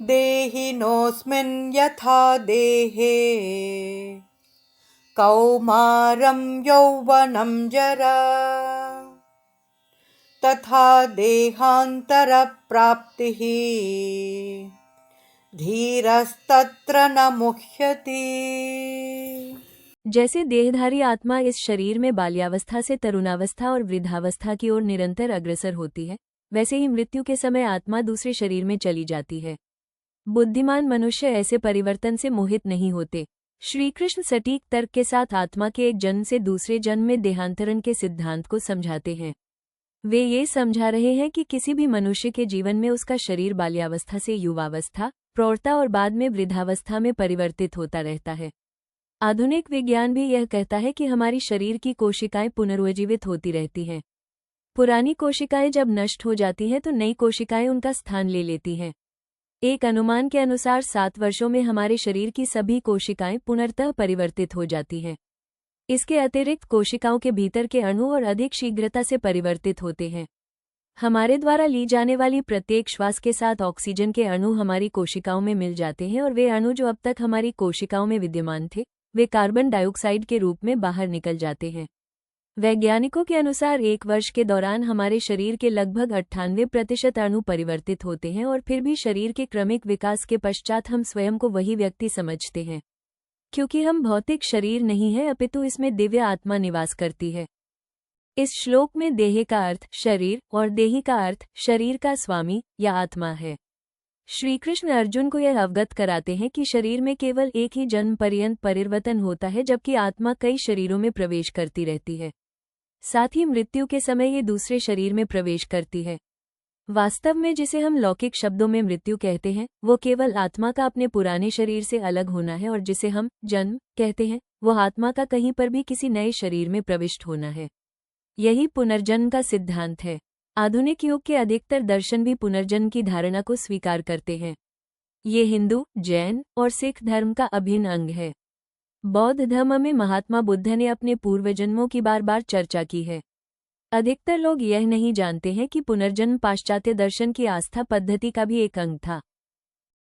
देहिनोऽस्मिन् यथा देहे कौमारं यौवनं जरा तथा देहान्तरप्राप्तिः धीरस्तत्र न मुह्यति। जैसे देहधारी आत्मा इस शरीर में बाल्यावस्था से तरुणावस्था और वृद्धावस्था की ओर निरंतर अग्रसर होती है, वैसे ही मृत्यु के समय आत्मा दूसरे शरीर में चली जाती है। बुद्धिमान मनुष्य ऐसे परिवर्तन से मोहित नहीं होते। श्री कृष्ण सटीक तर्क के साथ आत्मा के एक जन्म से दूसरे जन्म में देहांतरण के सिद्धांत को समझाते हैं। वे ये समझा रहे हैं कि किसी भी मनुष्य के जीवन में उसका शरीर बाल्यावस्था से युवावस्था, प्रौढ़ता और बाद में वृद्धावस्था में परिवर्तित होता रहता है। आधुनिक विज्ञान भी यह कहता है कि हमारी शरीर की कोशिकाएं पुनर्जीवित होती रहती हैं। पुरानी कोशिकाएं जब नष्ट हो जाती हैं तो नई कोशिकाएं उनका स्थान ले लेती हैं। एक अनुमान के अनुसार 7 वर्षों में हमारे शरीर की सभी कोशिकाएं पुनर्तः परिवर्तित हो जाती हैं। इसके अतिरिक्त कोशिकाओं के भीतर के अणु और अधिक शीघ्रता से परिवर्तित होते हैं। हमारे द्वारा ली जाने वाली प्रत्येक श्वास के साथ ऑक्सीजन के अणु हमारी कोशिकाओं में मिल जाते हैं और वे अणु जो अब तक हमारी कोशिकाओं में विद्यमान थे, वे कार्बन डाइऑक्साइड के रूप में बाहर निकल जाते हैं। वैज्ञानिकों के अनुसार 1 वर्ष के दौरान हमारे शरीर के लगभग 98% अणु परिवर्तित होते हैं और फिर भी शरीर के क्रमिक विकास के पश्चात हम स्वयं को वही व्यक्ति समझते हैं, क्योंकि हम भौतिक शरीर नहीं है अपितु इसमें दिव्य आत्मा निवास करती है। इस श्लोक में देह का अर्थ शरीर और देही का अर्थ शरीर का स्वामी या आत्मा है। श्री कृष्ण अर्जुन को यह अवगत कराते हैं कि शरीर में केवल एक ही जन्म पर्यंत परिवर्तन होता है, जबकि आत्मा कई शरीरों में प्रवेश करती रहती है। साथ ही मृत्यु के समय ये दूसरे शरीर में प्रवेश करती है। वास्तव में जिसे हम लौकिक शब्दों में मृत्यु कहते हैं, वो केवल आत्मा का अपने पुराने शरीर से अलग होना है, और जिसे हम जन्म कहते हैं, वो आत्मा का कहीं पर भी किसी नए शरीर में प्रविष्ट होना है। यही पुनर्जन्म का सिद्धांत है। आधुनिक युग के अधिकतर दर्शन भी पुनर्जन्म की धारणा को स्वीकार करते हैं। ये हिंदू, जैन और सिख धर्म का अभिन्न अंग है। बौद्ध धर्म में महात्मा बुद्ध ने अपने पूर्वजन्मों की बार बार चर्चा की है। अधिकतर लोग यह नहीं जानते हैं कि पुनर्जन्म पाश्चात्य दर्शन की आस्था पद्धति का भी एक अंग था।